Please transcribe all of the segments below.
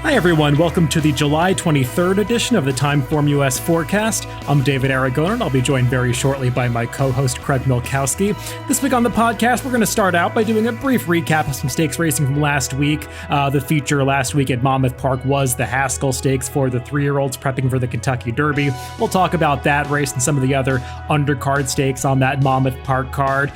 Hi everyone, welcome to the July 23rd edition of the TimeformUS Forecast. I'm David Aragona, and I'll be joined very shortly by my co-host Craig Milkowski. This week on the podcast, we're going to start out by doing a brief recap of some stakes racing from last week. The feature last week at Monmouth Park was the Haskell Stakes for the 3-year-olds prepping for the Kentucky Derby. We'll talk about that race and some of the other undercard stakes on that Monmouth Park card.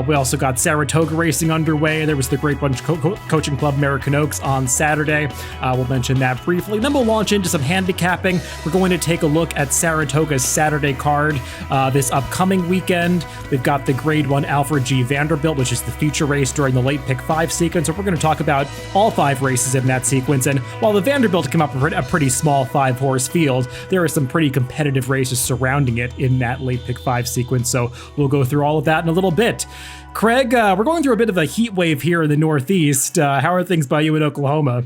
We also got Saratoga racing underway. There was the Great Bunch Coaching Club American Oaks on Saturday. We'll mention that briefly. Then we'll launch into some handicapping. We're going to take a look at Saratoga's Saturday card this upcoming weekend. We've got the Grade 1 Alfred G Vanderbilt, which is the feature race during the late pick 5 sequence. So we're going to talk about all 5 races in that sequence. And while the Vanderbilt came up with a pretty small 5-horse field, there are some pretty competitive races surrounding it in that late pick 5 sequence. So we'll go through all of that in a little bit. Craig, we're going through a bit of a heat wave here in the Northeast. How are things by you in Oklahoma?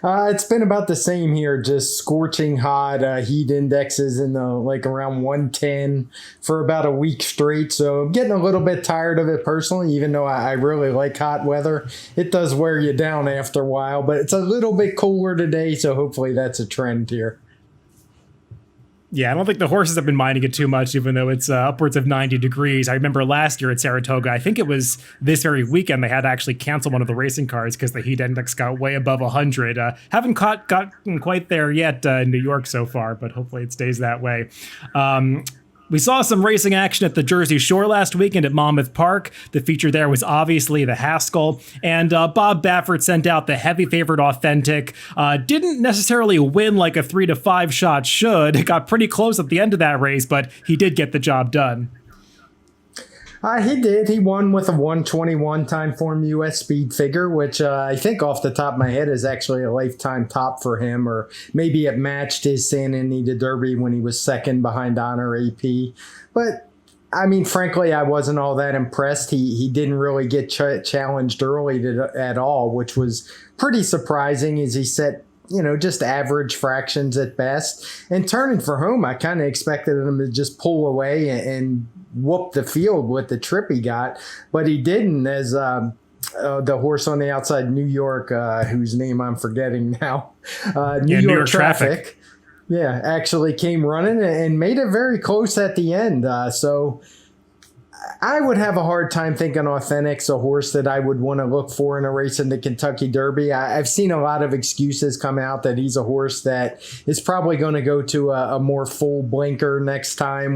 It's been about the same here, just scorching hot. Heat indexes in the around 110 for about a week straight. So I'm getting a little bit tired of it personally, even though I really like hot weather. It does wear you down after a while, but it's a little bit cooler today. So hopefully that's a trend here. Yeah, I don't think the horses have been minding it too much, even though it's upwards of 90 degrees. I remember last year at Saratoga, I think it was this very weekend, they had to actually cancel one of the racing cars because the heat index got way above 100. Haven't gotten quite there yet in New York so far, but hopefully it stays that way. We saw some racing action at the Jersey Shore last weekend at Monmouth Park. The feature there was obviously the Haskell, and Bob Baffert sent out the heavy favorite Authentic. Didn't necessarily win like a 3-5 shot should. It got pretty close at the end of that race, but he did get the job done. He did. He won with a 121 TimeformUS speed figure, which I think off the top of my head is actually a lifetime top for him, or maybe it matched his Santa Anita Derby when he was second behind Honor AP. But, I mean, frankly, I wasn't all that impressed. He didn't really get challenged early at all, which was pretty surprising as he set just average fractions at best. And turning for home, I kind of expected him to just pull away and whoop the field with the trip he got, but he didn't, as the horse on the outside, New York, whose name I'm forgetting now, New York Traffic. Yeah, actually came running and made it very close at the end. So I would have a hard time thinking Authentic's a horse that I would want to look for in a race in the Kentucky Derby. I've seen a lot of excuses come out that he's a horse that is probably going to go to a more full blinker next time,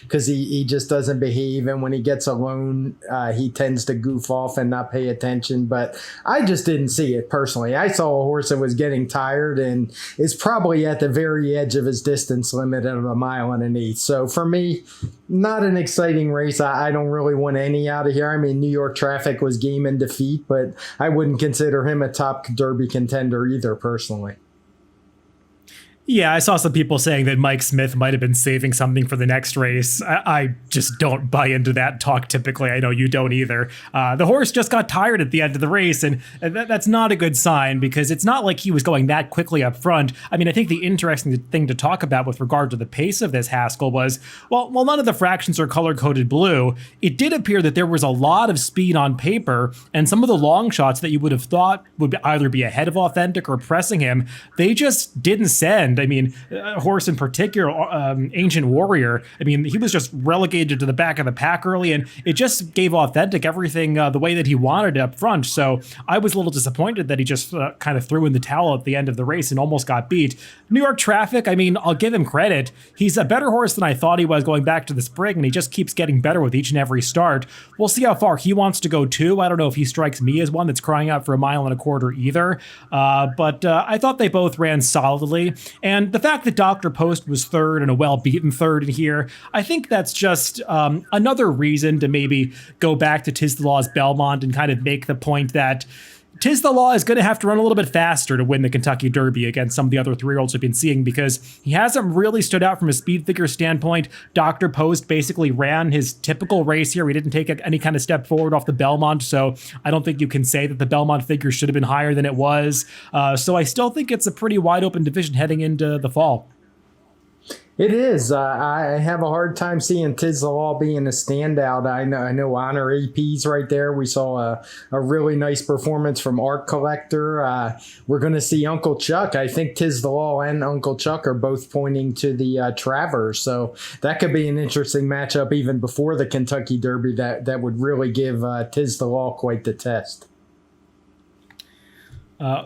because he just doesn't behave, and when he gets alone, he tends to goof off and not pay attention. But I just didn't see it personally. I saw a horse that was getting tired and is probably at the very edge of his distance limit at 1.1 miles. So for me, not an exciting race. I don't really want any out of here. I mean, New York Traffic was game and defeat, but I wouldn't consider him a top Derby contender either, personally. Yeah, I saw some people saying that Mike Smith might have been saving something for the next race. I just don't buy into that talk typically. I know you don't either. The horse just got tired at the end of the race, and that's not a good sign, because it's not like he was going that quickly up front. I mean, I think the interesting thing to talk about with regard to the pace of this Haskell was, well, none of the fractions are color-coded blue. It did appear that there was a lot of speed on paper, and some of the long shots that you would have thought would either be ahead of Authentic or pressing him, they just didn't send. I mean, a horse in particular, Ancient Warrior, I mean, he was just relegated to the back of the pack early, and it just gave Authentic everything the way that he wanted up front. So I was a little disappointed that he just kind of threw in the towel at the end of the race and almost got beat. New York Traffic, I mean, I'll give him credit. He's a better horse than I thought he was going back to the spring, and he just keeps getting better with each and every start. We'll see how far he wants to go too. I don't know if he strikes me as one that's crying out for 1.25 miles either, but I thought they both ran solidly. And the fact that Dr. Post was third and a well-beaten third in here, I think that's just another reason to maybe go back to Tiz the Law's Belmont and kind of make the point that Tiz the Law is going to have to run a little bit faster to win the Kentucky Derby against some of the other 3-year-olds we've been seeing, because he hasn't really stood out from a speed figure standpoint. Dr. Post basically ran his typical race here. He didn't take any kind of step forward off the Belmont, so I don't think you can say that the Belmont figure should have been higher than it was. So I still think it's a pretty wide open division heading into the fall. It is. I have a hard time seeing Tiz the Law being a standout. I know Honor AP's right there. We saw a really nice performance from Art Collector. We're going to see Uncle Chuck. I think Tiz the Law and Uncle Chuck are both pointing to the Travers. So that could be an interesting matchup even before the Kentucky Derby that would really give Tiz the Law quite the test.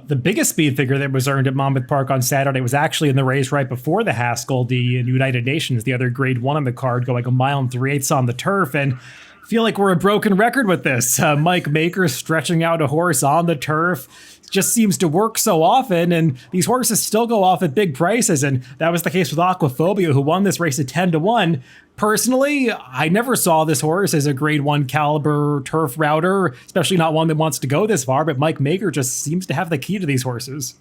The biggest speed figure that was earned at Monmouth Park on Saturday was actually in the race right before the Haskell, the United Nations, the other grade 1 on the card, going 1 3/8 on the turf. And I feel like we're a broken record with this. Mike Maker stretching out a horse on the turf just seems to work so often, and these horses still go off at big prices. And that was the case with Aquaphobia, who won this race at 10-1. Personally, I never saw this horse as a grade 1 caliber turf router, especially not one that wants to go this far, but Mike Maker just seems to have the key to these horses.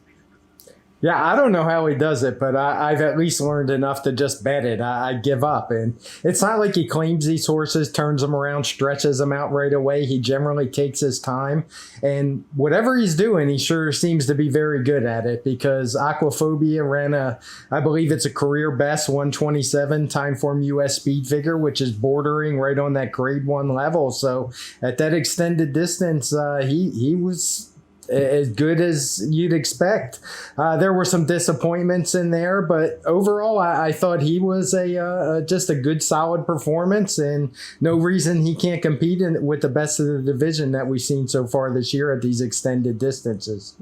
Yeah, I don't know how he does it, but I've at least learned enough to just bet it. I give up. And it's not like he claims these horses, turns them around, stretches them out right away. He generally takes his time. And whatever he's doing, he sure seems to be very good at it, because Aquaphobia ran I believe it's a career best 127 TimeformUS speed figure, which is bordering right on that grade 1 level. So at that extended distance, he was as good as you'd expect. There were some disappointments in there, but overall, I thought he was just a good, solid performance, and no reason he can't compete with the best of the division that we've seen so far this year at these extended distances.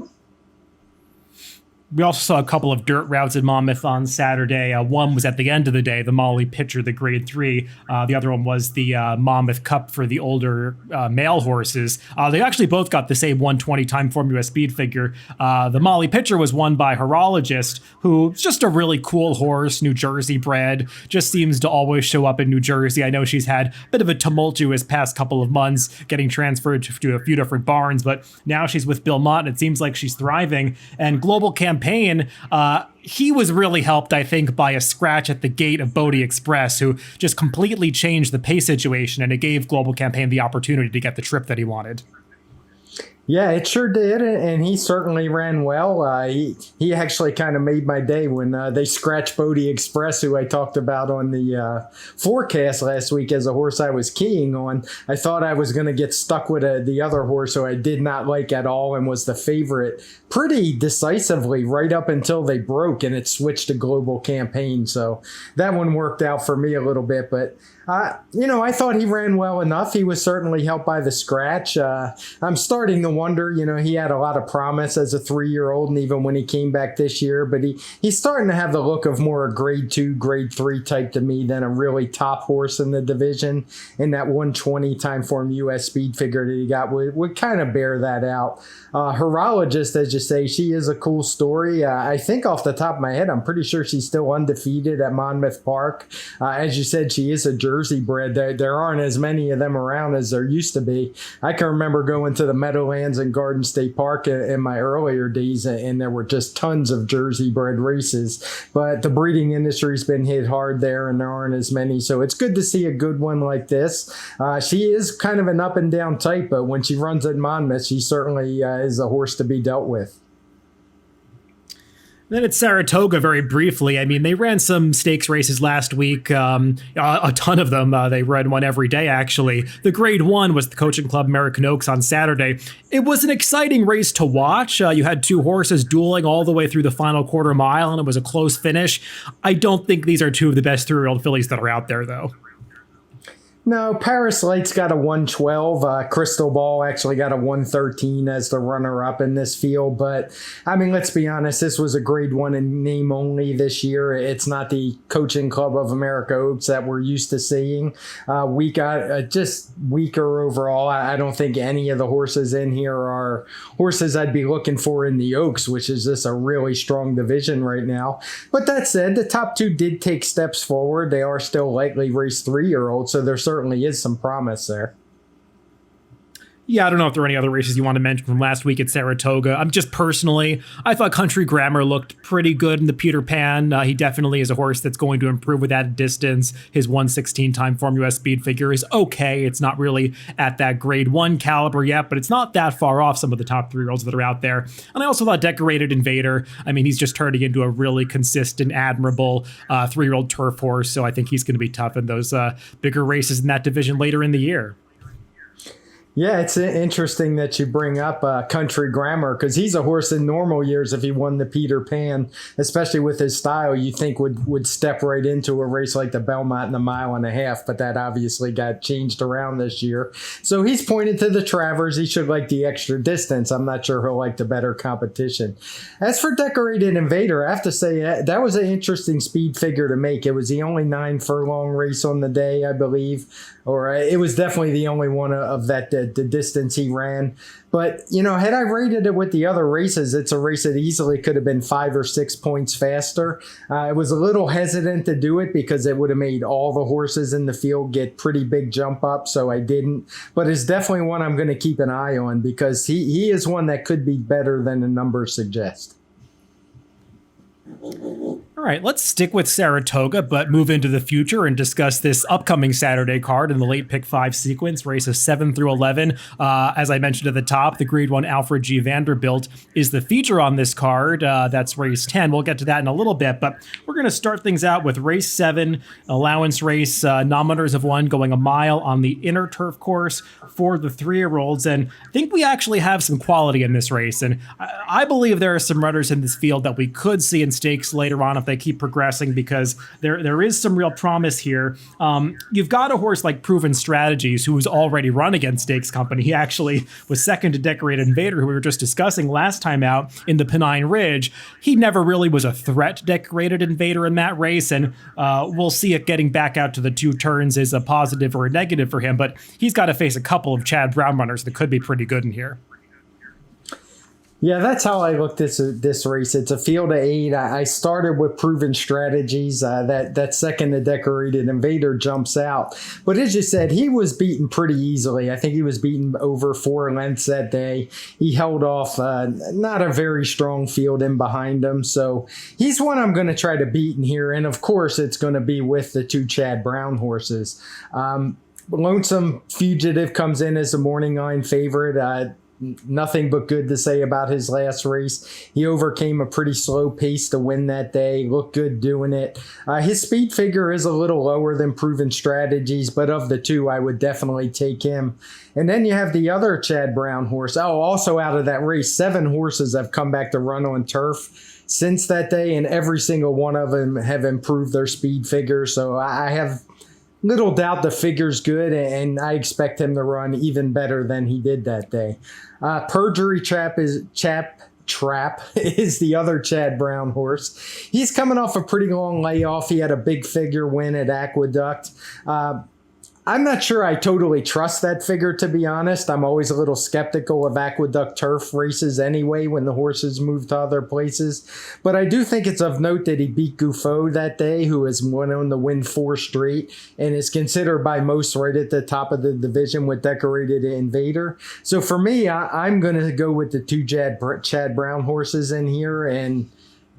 We also saw a couple of dirt routes at Monmouth on Saturday. One was at the end of the day, the Molly Pitcher, the grade 3. The other one was the Monmouth Cup for the older male horses. They actually both got the same 120 TimeformUS speed figure. The Molly Pitcher was won by Horologist, who's just a really cool horse, New Jersey bred, just seems to always show up in New Jersey. I know she's had a bit of a tumultuous past couple of months getting transferred to a few different barns, but now she's with Bill Mott, and it seems like she's thriving. And Global Campaign, he was really helped, I think, by a scratch at the gate of Bodie Express, who just completely changed the pace situation, and it gave Global Campaign the opportunity to get the trip that he wanted. Yeah, it sure did, and he certainly ran well. He actually kind of made my day when they scratched Bodie Express, who I talked about on the forecast last week as a horse I was keying on. I thought I was going to get stuck with the other horse who I did not like at all and was the favorite pretty decisively right up until they broke, and it switched to Global Campaign. So that one worked out for me a little bit, but I thought he ran well enough. He was certainly helped by the scratch. I'm starting to wonder, he had a lot of promise as a 3-year-old, and even when he came back this year, but he's starting to have the look of more a grade 2, grade 3 type to me than a really top horse in the division. And that 120 TimeformUS speed figure that he got would kind of bear that out. Horologist, as you say, she is a cool story. I think off the top of my head, I'm pretty sure she's still undefeated at Monmouth Park. As you said, she is a Jersey bred. There aren't as many of them around as there used to be. I can remember going to the Meadowlands and Garden State Park in my earlier days, and there were just tons of Jersey bred races. But the breeding industry's been hit hard there, and there aren't as many. So it's good to see a good one like this. She is kind of an up and down type, but when she runs at Monmouth, she certainly is a horse to be dealt with. Then at Saratoga, very briefly, I mean, they ran some stakes races last week, a ton of them. They ran one every day, actually. The grade 1 was the Coaching Club American Oaks on Saturday. It was an exciting race to watch. You had two horses dueling all the way through the final quarter mile, and it was a close finish. I don't think these are two of the best 3-year-old fillies that are out there, though. No, Paris Light's got a 112. Crystal Ball actually got a 113 as the runner-up in this field. But, I mean, let's be honest, this was a grade 1 in name only this year. It's not the Coaching Club of America Oaks that we're used to seeing. We got just weaker overall. I don't think any of the horses in here are horses I'd be looking for in the Oaks, which is just a really strong division right now. But that said, the top two did take steps forward. They are still lightly raced 3-year-olds, so there's certainly is some promise there. Yeah, I don't know if there are any other races you want to mention from last week at Saratoga. I'm just personally, I thought Country Grammar looked pretty good in the Peter Pan. He definitely is a horse that's going to improve with that distance. His 116 TimeformUS speed figure is okay. It's not really at that grade 1 caliber yet, but it's not that far off some of the top 3-year-olds that are out there. And I also thought Decorated Invader, I mean, he's just turning into a really consistent, admirable 3-year-old turf horse. So I think he's going to be tough in those bigger races in that division later in the year. Yeah, it's interesting that you bring up Country Grammar, because he's a horse in normal years. If he won the Peter Pan, especially with his style, you think would step right into a race like the Belmont in a 1.5 miles, but that obviously got changed around this year. So he's pointed to the Travers. He should like the extra distance. I'm not sure he'll like the better competition. As for Decorated Invader, I have to say that was an interesting speed figure to make. It was the only 9 furlong race on the day, I believe, or it was definitely the only one of that the distance he ran. But, had I rated it with the other races, it's a race that easily could have been 5 or 6 points faster. I was a little hesitant to do it because it would have made all the horses in the field get pretty big jump up, so I didn't. But it's definitely one I'm going to keep an eye on because he is one that could be better than the numbers suggest. All right, let's stick with Saratoga, but move into the future and discuss this upcoming Saturday card in the late pick 5 sequence, races 7 through 11. As I mentioned at the top, the grade 1 Alfred G Vanderbilt is the feature on this card. That's race 10. We'll get to that in a little bit, but we're going to start things out with race 7, allowance race, nominators of 1 going a mile on the inner turf course for the 3-year-olds. And I think we actually have some quality in this race. And I believe there are some runners in this field that we could see in stakes later on if they keep progressing, because there is some real promise here. You've got a horse like Proven Strategies, who was already run against Stakes Company. He actually was second to Decorated Invader, who we were just discussing last time out in the Pennine Ridge. He never really was a threat to Decorated Invader in that race, and we'll see it getting back out to the 2 turns is a positive or a negative for him, but he's got to face a couple of Chad Brown runners that could be pretty good in here. Yeah, that's how I looked at this race. It's a field of 8. I started with Proven Strategies. That second to Decorated Invader jumps out. But as you said, he was beaten pretty easily. I think he was beaten over 4 lengths that day. He held off not a very strong field in behind him. So he's one I'm going to try to beat in here. And of course, it's going to be with the 2 Chad Brown horses. Lonesome Fugitive comes in as a morning line favorite. Nothing but good to say about his last race. He overcame a pretty slow pace to win that day. Looked good doing it. His speed figure is a little lower than Proven Strategies, but of the 2, I would definitely take him. And then you have the other Chad Brown horse. Oh, also out of that race, 7 horses have come back to run on turf since that day, and every single one of them have improved their speed figure. So I have little doubt the figure's good, and I expect him to run even better than he did that day. Perjury Trap is the other Chad Brown horse. He's coming off a pretty long layoff. He had a big figure win at Aqueduct. I'm not sure I totally trust that figure, to be honest. I'm always a little skeptical of Aqueduct turf races anyway when the horses move to other places. But I do think it's of note that he beat Gouffo that day, who has went on to win 4 straight and is considered by most right at the top of the division with Decorated Invader. So for me, I'm going to go with the 2 Chad Brown horses in here and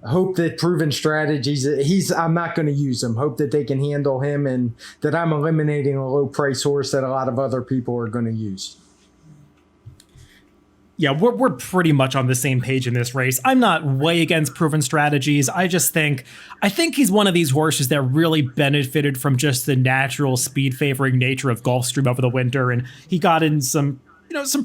hope that Proven Strategies, I'm not going to use him. Hope that they can handle him and that I'm eliminating a low price horse that a lot of other people are going to use. Yeah, we're pretty much on the same page in this race. I'm not way against Proven Strategies. I think he's one of these horses that really benefited from just the natural speed favoring nature of Gulfstream over the winter. And he got in some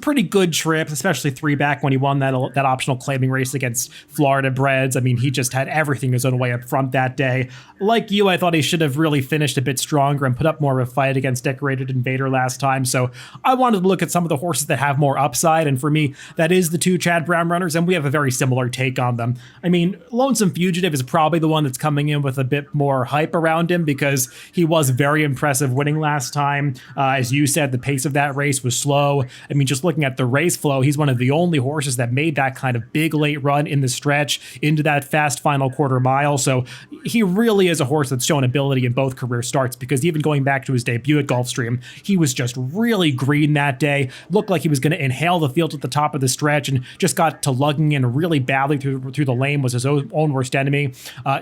pretty good trips, especially 3 back when he won that optional claiming race against Florida Breds. I mean, he just had everything his own way up front that day. Like you, I thought he should have really finished a bit stronger and put up more of a fight against Decorated Invader last time. So I wanted to look at some of the horses that have more upside. And for me, that is the 2 Chad Brown runners. And we have a very similar take on them. I mean, Lonesome Fugitive is probably the one that's coming in with a bit more hype around him because he was very impressive winning last time. As you said, the pace of that race was slow. I mean, just looking at the race flow, he's one of the only horses that made that kind of big late run in the stretch into that fast final quarter mile. So he really is a horse that's shown ability in both career starts, because even going back to his debut at Gulfstream, he was just really green that day. Looked like he was going to inhale the field at the top of the stretch and just got to lugging in really badly through the lane, was his own worst enemy.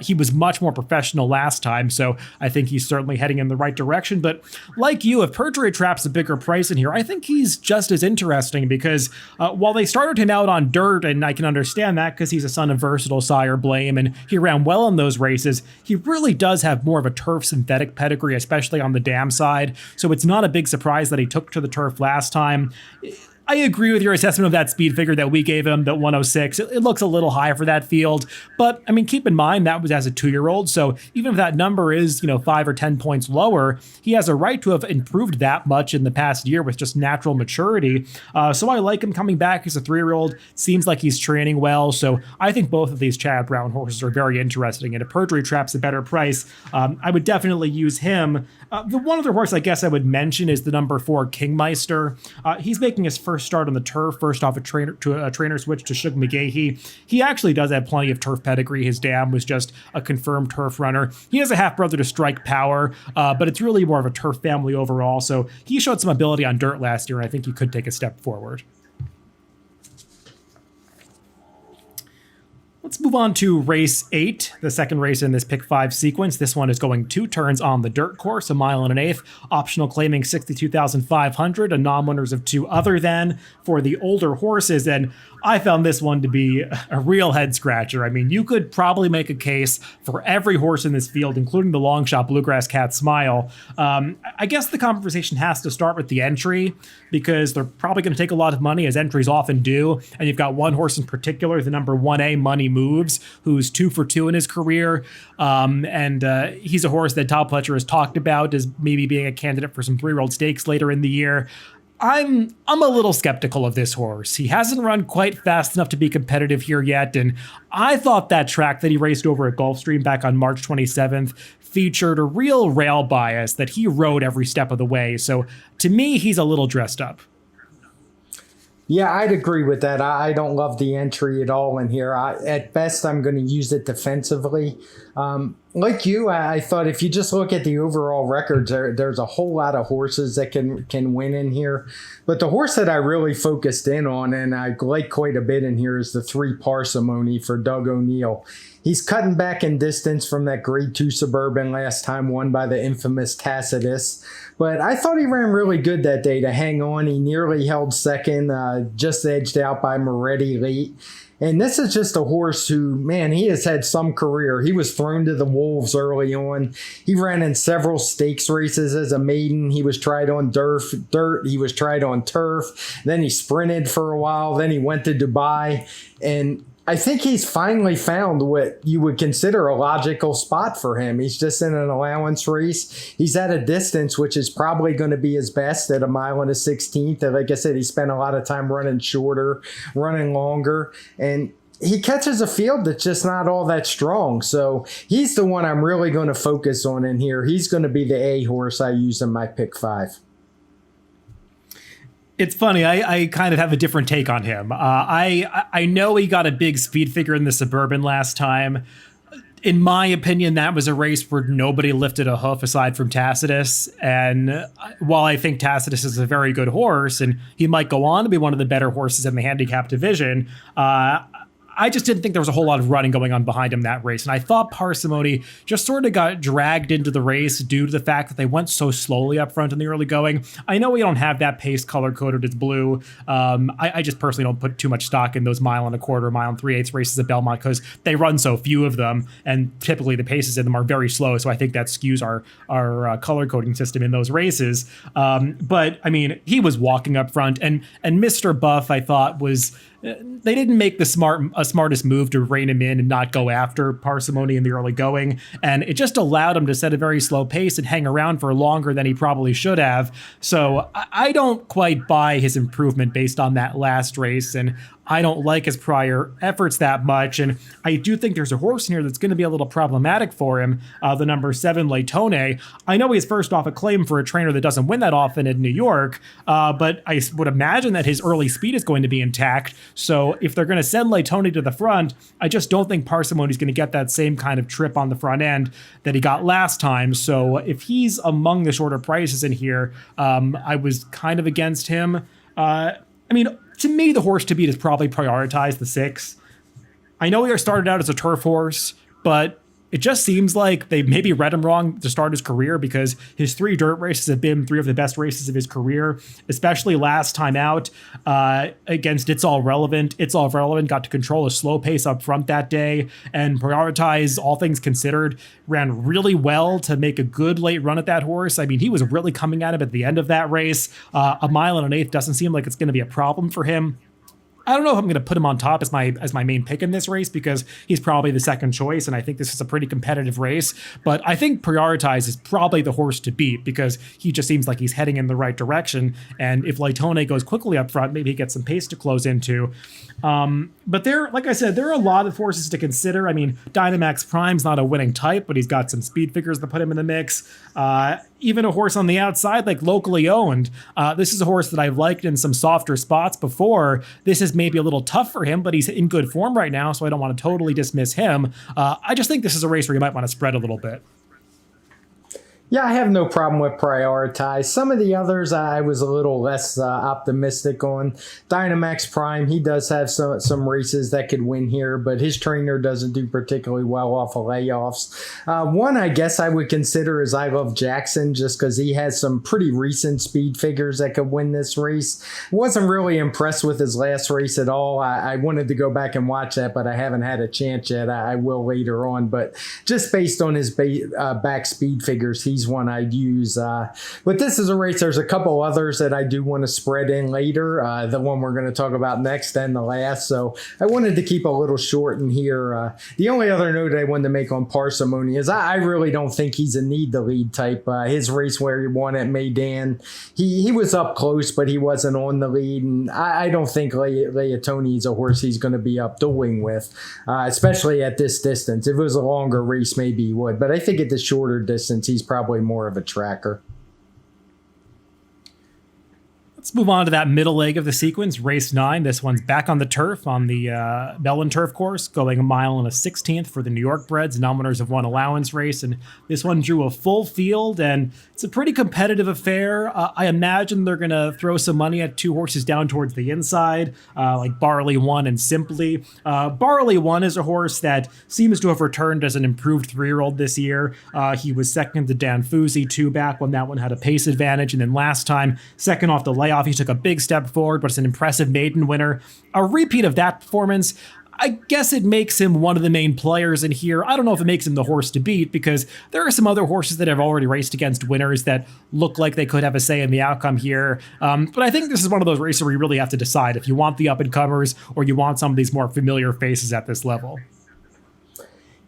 He was much more professional last time, so I think he's certainly heading in the right direction. But like you, if Perjury Trap's a bigger price in here, I think he's just as interesting, because while they started him out on dirt, and I can understand that because he's a son of versatile sire Blame, and he ran well in those races, he really does have more of a turf synthetic pedigree, especially on the dam side. So it's not a big surprise that he took to the turf last time. I agree with your assessment of that speed figure that we gave him, that 106. It looks a little high for that field, but I mean, keep in mind that was as a 2-year-old. So even if that number is, 5 or 10 points lower, he has a right to have improved that much in the past year with just natural maturity. So I like him coming back as a 3-year-old. Seems like he's training well. So I think both of these Chad Brown horses are very interesting. And if Perjury Trap's a better price, I would definitely use him. The one other horse I guess I would mention is the number 4 Kingmeister. He's making his first start on the turf, first off a trainer switch to Shug McGahee. He actually does have plenty of turf pedigree. His dam was just a confirmed turf runner. He has a half brother to Strike Power, but it's really more of a turf family overall. So he showed some ability on dirt last year, and I think he could take a step forward. Let's move on to race 8, the second race in this pick 5 sequence. This one is going 2 turns on the dirt course, 1 mile and an eighth, optional claiming 62,500, a non-winners of 2 other than for the older horses. And I found this one to be a real head scratcher. I mean, you could probably make a case for every horse in this field, including the long shot Bluegrass Cat Smile. I guess the conversation has to start with the entry, because they're probably going to take a lot of money, as entries often do. And you've got one horse in particular, the number 1A Money Moves, who's 2 for 2 in his career. And he's a horse that Todd Pletcher has talked about as maybe being a candidate for some 3-year-old stakes later in the year. I'm a little skeptical of this horse. He hasn't run quite fast enough to be competitive here yet, and I thought that track that he raced over at Gulfstream back on March 27th featured a real rail bias that he rode every step of the way. So to me, he's a little dressed up. Yeah, I'd agree with that. I don't love the entry at all in here. At best, I'm going to use it defensively. Like you, I thought if you just look at the overall records, there's a whole lot of horses that can win in here. But the horse that I really focused in on, and I like quite a bit in here, is the 3 Parsimony for Doug O'Neill. He's cutting back in distance from that Grade 2 Suburban last time, won by the infamous Tacitus. But I thought he ran really good that day to hang on. He nearly held second, just edged out by Moretti late. And this is just a horse who, man, he has had some career. He was thrown to the wolves early on. He ran in several stakes races as a maiden. He was tried on dirt. He was tried on turf. Then he sprinted for a while. Then he went to Dubai. And I think he's finally found what you would consider a logical spot for him. He's just in an allowance race. He's at a distance, which is probably going to be his best at 1 mile and a 16th. And like I said, he spent a lot of time running shorter, running longer, and he catches a field that's just not all that strong. So he's the one I'm really going to focus on in here. He's going to be the A horse I use in my pick 5. It's funny. I kind of have a different take on him. I know he got a big speed figure in the Suburban last time. In my opinion, that was a race where nobody lifted a hoof aside from Tacitus. And while I think Tacitus is a very good horse, and he might go on to be one of the better horses in the handicap division, I just didn't think there was a whole lot of running going on behind him that race. And I thought Parsimony just sort of got dragged into the race due to the fact that they went so slowly up front in the early going. I know we don't have that pace color-coded as blue. I just personally don't put too much stock in those 1.25 mile, 1 3/8 races at Belmont because they run so few of them. And typically the paces in them are very slow. So I think that skews our color-coding system in those races. But I mean, he was walking up front, and Mr. Buff, I thought, was... They didn't make the smartest move to rein him in and not go after Parsimony in the early going, and it just allowed him to set a very slow pace and hang around for longer than he probably should have. So I don't quite buy his improvement based on that last race, and I don't like his prior efforts that much, and I do think there's a horse in here that's going to be a little problematic for him, the number 7, Laytone. I know he's first off a claim for a trainer that doesn't win that often in New York, but I would imagine that his early speed is going to be intact, so if they're going to send Laytone to the front, I just don't think Parsimony's going to get that same kind of trip on the front end that he got last time, so if he's among the shorter prices in here, I was kind of against him. To me, the horse to beat is probably Prioritize, the 6. I know he started out as a turf horse, but it just seems like they maybe read him wrong to start his career, because his 3 dirt races have been 3 of the best races of his career, especially last time out against It's All Relevant. It's All Relevant got to control a slow pace up front that day, and Prioritize, all things considered, ran really well to make a good late run at that horse. I mean, he was really coming at him at the end of that race. A mile and an eighth doesn't seem like it's going to be a problem for him. I don't know if I'm going to put him on top as my main pick in this race, because he's probably the second choice, and I think this is a pretty competitive race. But I think Prioritize is probably the horse to beat, because he just seems like he's heading in the right direction. And if Laytone goes quickly up front, maybe he gets some pace to close into. But like I said, there are a lot of horses to consider. I mean, Dynamax Prime's not a winning type, but he's got some speed figures that put him in the mix. Even a horse on the outside, like Locally Owned. This is a horse that I've liked in some softer spots before. This is maybe a little tough for him, but he's in good form right now, so I don't want to totally dismiss him. I just think this is a race where you might want to spread a little bit. Yeah, I have no problem with Prioritize. Some of the others I was a little less optimistic on. Dynamax Prime, he does have some races that could win here, but his trainer doesn't do particularly well off of layoffs. One I guess I would consider is I Love Jackson, just because he has some pretty recent speed figures that could win this race. Wasn't really impressed with his last race at all. I wanted to go back and watch that, but I haven't had a chance yet. I will later on, but just based on his back speed figures, he's one I'd use. But this is a race. There's a couple others that I do want to spread in later. The one we're going to talk about next and the last. So I wanted to keep a little short in here. The only other note I wanted to make on Parsimony is I really don't think he's a need to lead type. His race where he won at Maidan, he was up close, but he wasn't on the lead. And I don't think Laytone is a horse he's going to be up dueling with, especially at this distance. If it was a longer race, maybe he would. But I think at the shorter distance, he's probably more of a tracker. Let's move on to that middle leg of the sequence, race 9. This one's back on the turf on the Mellon Turf course, going 1 mile and a 16th for the New York breds, nominators of 1 allowance race. And this one drew a full field, and it's a pretty competitive affair. I imagine they're going to throw some money at 2 horses down towards the inside, like Barley One and Simply. Barley One is a horse that seems to have returned as an improved 3-year-old this year. He was second to Dan Fusi 2 back when that one had a pace advantage, and then last time, second off the layoff. He took a big step forward, but it's an impressive maiden winner. A repeat of that performance, I guess it makes him one of the main players in here. I don't know if it makes him the horse to beat, because there are some other horses that have already raced against winners that look like they could have a say in the outcome here. But I think this is one of those races where you really have to decide if you want the up-and-comers or you want some of these more familiar faces at this level.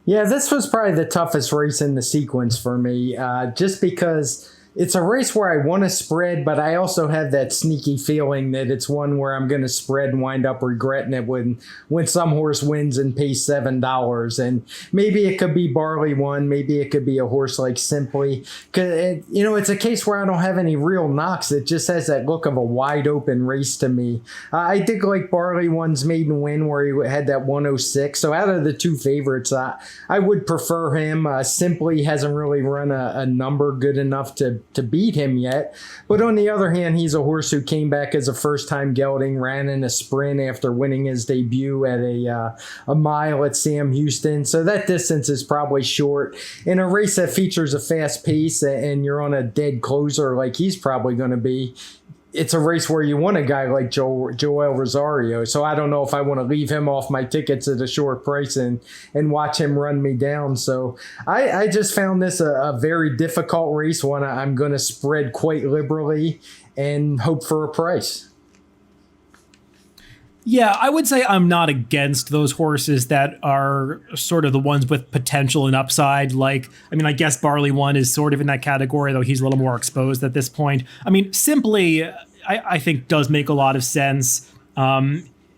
Yeah, this was probably the toughest race in the sequence for me, just because it's a race where I want to spread, but I also have that sneaky feeling that it's one where I'm going to spread and wind up regretting it when some horse wins and pays $7. And maybe it could be Barley One, maybe it could be a horse like Simply. It's a case where I don't have any real knocks. It just has that look of a wide open race to me. I did like Barley One's maiden win where he had that 106. So out of the 2 favorites, I would prefer him. Simply hasn't really run a number good enough to beat him yet. But on the other hand, he's a horse who came back as a first-time gelding, ran in a sprint after winning his debut at a mile at Sam Houston. So that distance is probably short. In a race that features a fast pace and you're on a dead closer like he's probably going to be, it's a race where you want a guy like Joel Rosario. So I don't know if I want to leave him off my tickets at a short price and watch him run me down. So I just found this a very difficult race, one I'm going to spread quite liberally and hope for a price. Yeah, I would say I'm not against those horses that are sort of the ones with potential and upside. I guess Barley One is sort of in that category, though he's a little more exposed at this point. Simply, I think does make a lot of sense.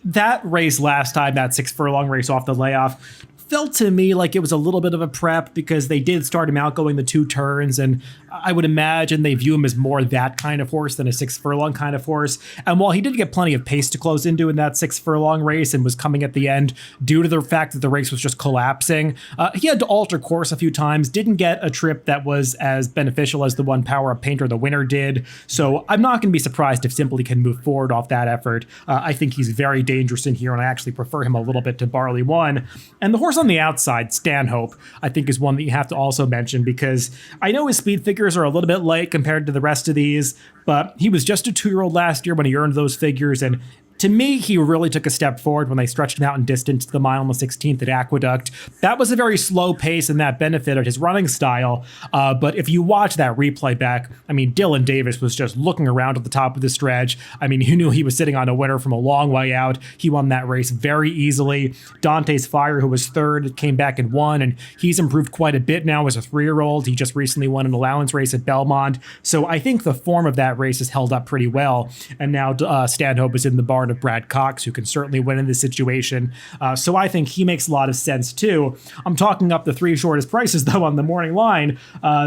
That race last time, that 6 furlong race off the layoff, felt to me like it was a little bit of a prep because they did start him out going the 2 turns, and I would imagine they view him as more that kind of horse than a 6 furlong kind of horse. And while he did get plenty of pace to close into in that 6 furlong race and was coming at the end due to the fact that the race was just collapsing, he had to alter course a few times, didn't get a trip that was as beneficial as the one Power Up Painter the winner did. So I'm not going to be surprised if Simply can move forward off that effort. I think he's very dangerous in here, and I actually prefer him a little bit to Barley One. And the horse on the outside, Stanhope, I think is one that you have to also mention because I know his speed figures are a little bit light compared to the rest of these, but he was just a 2-year-old last year when he earned those figures, and to me, he really took a step forward when they stretched him out in distance to the mile on the 16th at Aqueduct. That was a very slow pace, and that benefited his running style. But if you watch that replay back, I mean, Dylan Davis was just looking around at the top of the stretch. I mean, you knew he was sitting on a winner from a long way out. He won that race very easily. Dante's Fire, who was third, came back and won, and he's improved quite a bit now as a 3-year-old. He just recently won an allowance race at Belmont. So I think the form of that race has held up pretty well. And now Stanhope is in the barn of Brad Cox, who can certainly win in this situation. So I think he makes a lot of sense too. I'm talking up the 3 shortest prices though on the morning line.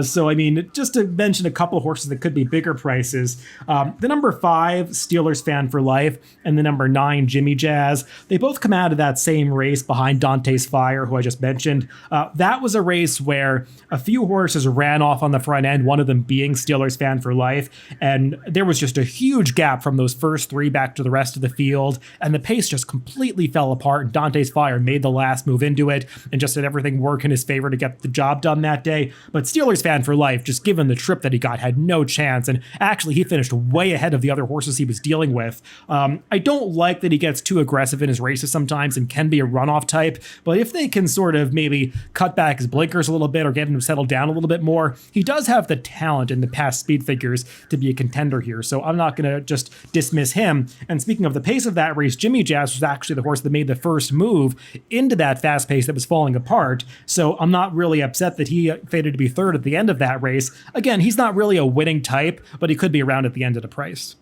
So I mean, just to mention a couple of horses that could be bigger prices, the number 5 Steelers Fan for Life and the number 9 Jimmy Jazz, they both come out of that same race behind Dante's Fire, who I just mentioned. That was a race where a few horses ran off on the front end, one of them being Steelers Fan for Life, and there was just a huge gap from those first 3 back to the rest of the field, and the pace just completely fell apart, and Dante's Fire made the last move into it and just had everything work in his favor to get the job done that day. But Steelers Fan for Life, just given the trip that he got, had no chance, and actually he finished way ahead of the other horses he was dealing with. I don't like that he gets too aggressive in his races sometimes and can be a runoff type, but if they can sort of maybe cut back his blinkers a little bit or get him to settle down a little bit more, he does have the talent in the past speed figures to be a contender here, so I'm not going to just dismiss him. And speaking of the pace of that race, Jimmy Jazz was actually the horse that made the first move into that fast pace that was falling apart, so I'm not really upset that he faded to be third at the end of that race. Again, he's not really a winning type, but he could be around at the end of the price.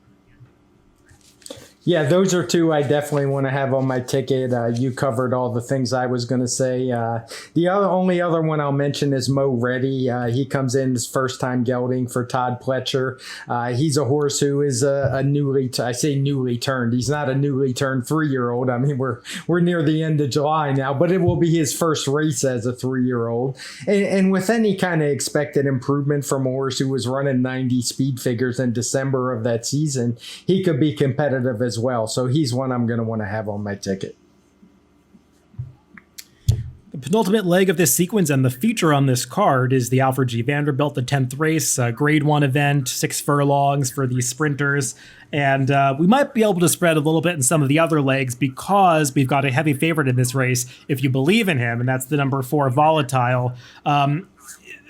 Yeah, those are 2 I definitely want to have on my ticket. You covered all the things I was going to say. The only other one I'll mention is Mo Reddy. He comes in his first time gelding for Todd Pletcher. He's a horse who is a newly turned. He's not a newly turned 3-year-old. I mean, we're near the end of July now, but it will be his first race as a 3-year-old. And with any kind of expected improvement from a horse who was running 90 speed figures in December of that season, he could be competitive as well. So he's one I'm going to want to have on my ticket. The penultimate leg of this sequence and the feature on this card is the Alfred G. Vanderbilt, the 10th race, a grade 1 event, 6 furlongs for the sprinters. And we might be able to spread a little bit in some of the other legs because we've got a heavy favorite in this race, if you believe in him, and that's the number 4 Volatile.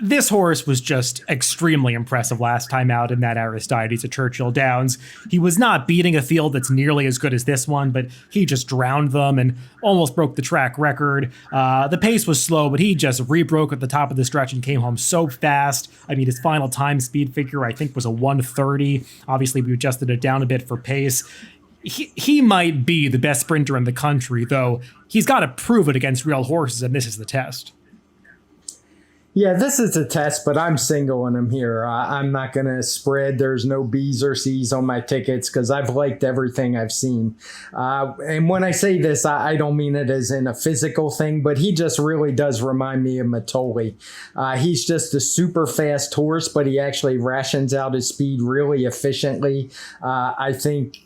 This horse was just extremely impressive last time out in that Aristides at Churchill Downs. He was not beating a field that's nearly as good as this one, but he just drowned them and almost broke the track record. The pace was slow, but he just rebroke at the top of the stretch and came home so fast. I mean, his final time speed figure, I think, was a 1:30. Obviously, we adjusted it down a bit for pace. He might be the best sprinter in the country, though he's got to prove it against real horses, and this is the test. Yeah, this is a test, but I'm singling him here. I'm not going to spread. There's no B's or C's on my tickets because I've liked everything I've seen. And when I say this, I don't mean it as in a physical thing, but he just really does remind me of Matoli. He's just a super fast horse, but he actually rations out his speed really efficiently. I think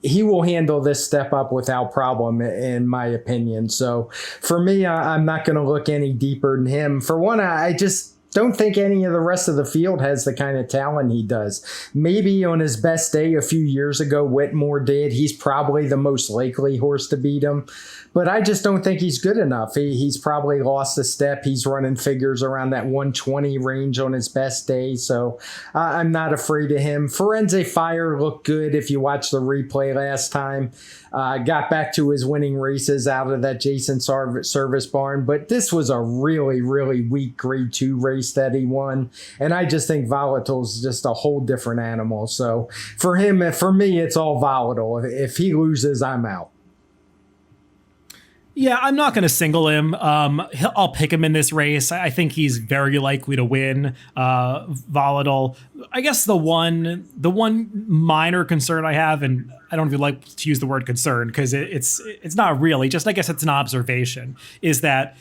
he will handle this step up without problem, in my opinion. So for me, I'm not going to look any deeper than him. For one, I just don't think any of the rest of the field has the kind of talent he does. Maybe on his best day a few years ago, Whitmore did. He's probably the most likely horse to beat him. But I just don't think he's good enough. He's probably lost a step. He's running figures around that 120 range on his best day. So I'm not afraid of him. Firenze Fire looked good if you watched the replay last time. Got back to his winning races out of that Jason Service barn. But this was a really, really weak grade 2 race that he won. And I just think Volatile's just a whole different animal. So for him, for me, it's all Volatile. If he loses, I'm out. Yeah, I'm not going to single him. I'll pick him in this race. I think he's very likely to win. Volatile. I guess the one minor concern I have, and I don't even like to use the word concern because it's not really. Just I guess it's an observation. Is that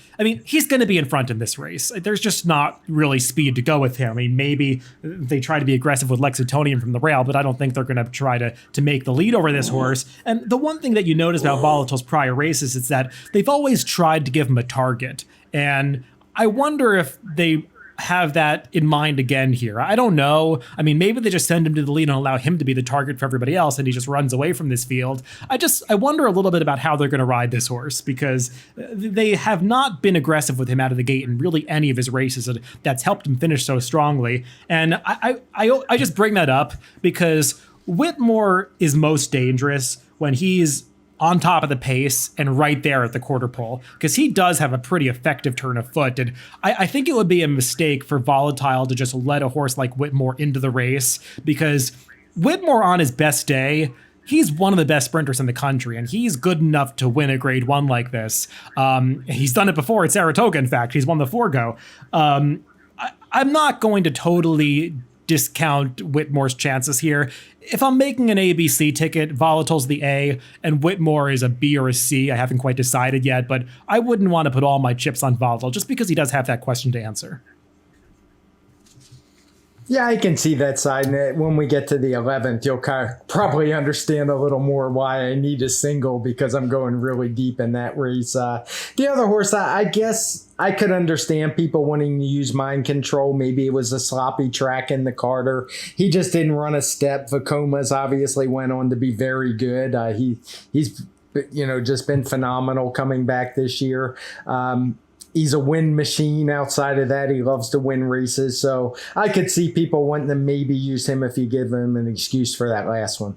he's going to be in front in this race. There's just not really speed to go with him. I mean, maybe they try to be aggressive with Lexingtonian from the rail, but I don't think they're going to try to make the lead over this horse. And the one thing that you notice about Volatile's prior races is that they've always tried to give him a target. And I wonder if they have that in mind again here. I don't know. Maybe they just send him to the lead and allow him to be the target for everybody else, and he just runs away from this field. I wonder a little bit about how they're going to ride this horse, because they have not been aggressive with him out of the gate in really any of his races that's helped him finish so strongly. And I just bring that up because Whitmore is most dangerous when he's on top of the pace and right there at the quarter pole, because he does have a pretty effective turn of foot. And I think it would be a mistake for Volatile to just let a horse like Whitmore into the race, because Whitmore on his best day, he's one of the best sprinters in the country, and he's good enough to win a grade 1 like this. He's done it before at Saratoga, in fact. He's won the Forgo. I'm not going to totally discount Whitmore's chances here. If I'm making an ABC ticket, Volatile's the A and Whitmore is a B or a C. I haven't quite decided yet, but I wouldn't want to put all my chips on Volatile just because he does have that question to answer. Yeah, I can see that side. When we get to the 11th, you'll probably understand a little more why I need a single, because I'm going really deep in that race. The other horse, I guess I could understand people wanting to use mind control. Maybe it was a sloppy track in the Carter. He just didn't run a step. Vacomas obviously went on to be very good. He's just been phenomenal coming back this year. He's a win machine. Outside of that, he loves to win races. So I could see people wanting to maybe use him if you give him an excuse for that last one.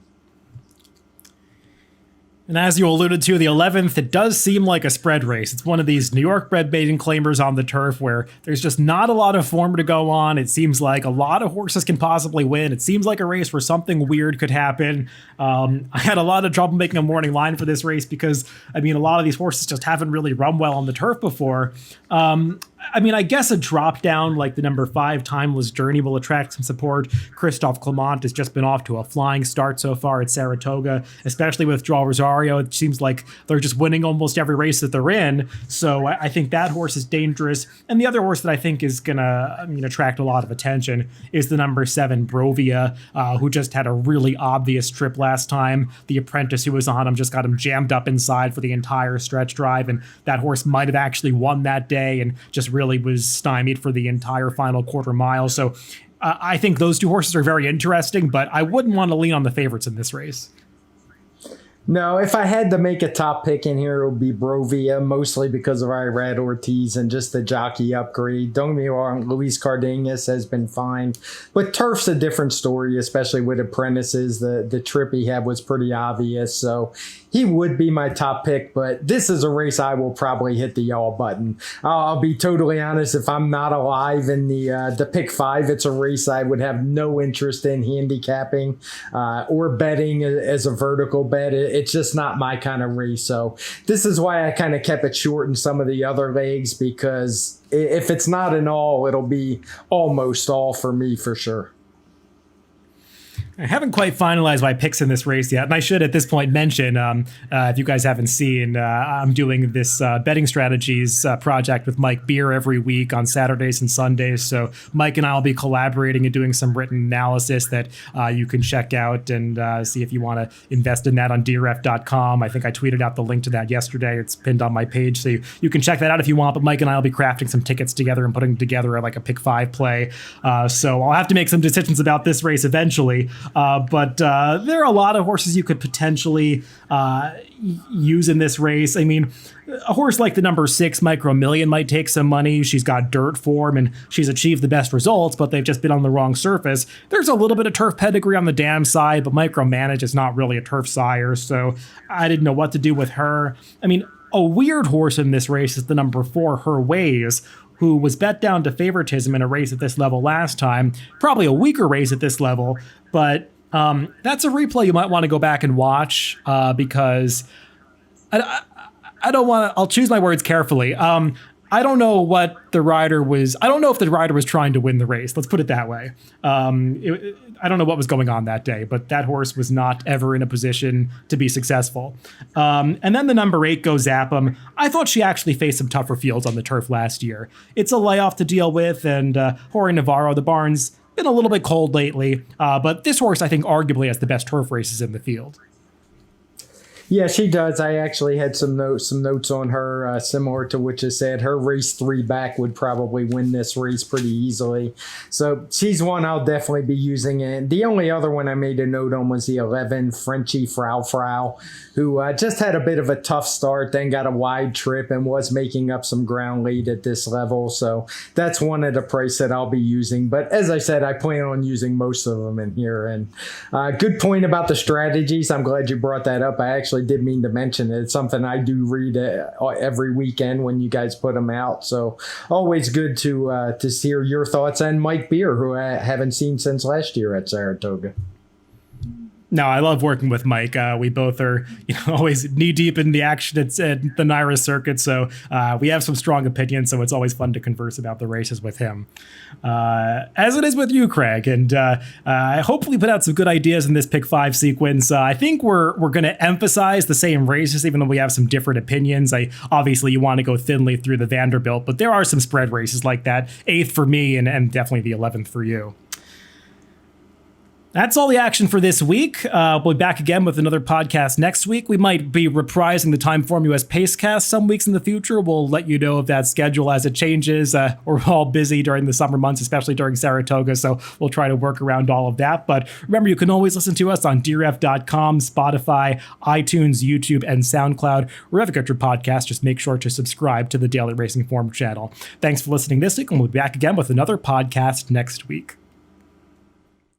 And as you alluded to, the 11th, it does seem like a spread race. It's one of these New York bred maiden claimers on the turf where there's just not a lot of form to go on. It seems like a lot of horses can possibly win. It seems like a race where something weird could happen. I had a lot of trouble making a morning line for this race because, a lot of these horses just haven't really run well on the turf before. I guess a drop down like the number 5 Timeless Journey will attract some support. Christophe Clement has just been off to a flying start so far at Saratoga, especially with Draw Rosario. It seems like they're just winning almost every race that they're in. So I think that horse is dangerous. And the other horse that I think is going to attract a lot of attention is the number 7 Brovia, who just had a really obvious trip last time. The apprentice who was on him just got him jammed up inside for the entire stretch drive, and that horse might have actually won that day and just really was stymied for the entire final quarter mile. So I think those two horses are very interesting, but I wouldn't want to lean on the favorites in this race. No, if I had to make a top pick in here, it would be Brovia, mostly because of Irad Ortiz and just the jockey upgrade. Don't get me wrong, Luis Cardenas has been fine, but turf's a different story, especially with apprentices. The trip he had was pretty obvious, so he would be my top pick, but this is a race I will probably hit the y'all button. I'll be totally honest, if I'm not alive in the pick 5, it's a race I would have no interest in handicapping or betting as a vertical bet. It's just not my kind of race. So this is why I kind of kept it short in some of the other legs, because if it's not an all, it'll be almost all for me for sure. I haven't quite finalized my picks in this race yet, and I should at this point mention, if you guys haven't seen, I'm doing this betting strategies project with Mike Beer every week on Saturdays and Sundays. So Mike and I will be collaborating and doing some written analysis that you can check out and see if you want to invest in that on dref.com. I think I tweeted out the link to that yesterday. It's pinned on my page, so you can check that out if you want. But Mike and I will be crafting some tickets together and putting together like a pick 5 play. So I'll have to make some decisions about this race eventually. But there are a lot of horses you could potentially use in this race. A horse like the number 6 Micro Million might take some money. She's got dirt form and she's achieved the best results, but they've just been on the wrong surface. There's a little bit of turf pedigree on the dam side, but Micromanage is not really a turf sire, so I didn't know what to do with her. A weird horse in this race is the number 4 Her Ways, who was bet down to favoritism in a race at this level last time. Probably a weaker race at this level, but that's a replay you might want to go back and watch because I don't want to, I'll choose my words carefully. I don't know what the rider was. I don't know if the rider was trying to win the race. Let's put it that way. I don't know what was going on that day, but that horse was not ever in a position to be successful. And then the number 8 Go Zap 'Em. I thought she actually faced some tougher fields on the turf last year. It's a layoff to deal with, and Jorge Navarro, the barn's been a little bit cold lately. But this horse, I think, arguably has the best turf races in the field. Yeah, she does. I actually had some notes on her, similar to what you said. Her race 3 back would probably win this race pretty easily. So she's one I'll definitely be using. And the only other one I made a note on was the 11 Frenchie Frau, who just had a bit of a tough start, then got a wide trip and was making up some ground late at this level. So that's one at a price that I'll be using. But as I said, I plan on using most of them in here. And good point about the strategies. I'm glad you brought that up. I actually did mean to mention it. It's something I do read every weekend when you guys put them out. So always good to hear your thoughts, and Mike Beer, who I haven't seen since last year at Saratoga. No, I love working with Mike. We both are, always knee deep in the action at the NYRA circuit, so we have some strong opinions. So it's always fun to converse about the races with him, as it is with you, Craig. And I hopefully put out some good ideas in this pick 5 sequence. I think we're going to emphasize the same races, even though we have some different opinions. Obviously you want to go thinly through the Vanderbilt, but there are some spread races like that. 8th for me, and definitely the 11th for you. That's all the action for this week. We'll be back again with another podcast next week. We might be reprising the TimeformUS Pacecast some weeks in the future. We'll let you know of that schedule as it changes. We're all busy during the summer months, especially during Saratoga, so we'll try to work around all of that. But remember, you can always listen to us on drf.com, Spotify, iTunes, YouTube, and SoundCloud. Wherever you get your podcast, just make sure to subscribe to the Daily Racing Form channel. Thanks for listening this week, and we'll be back again with another podcast next week.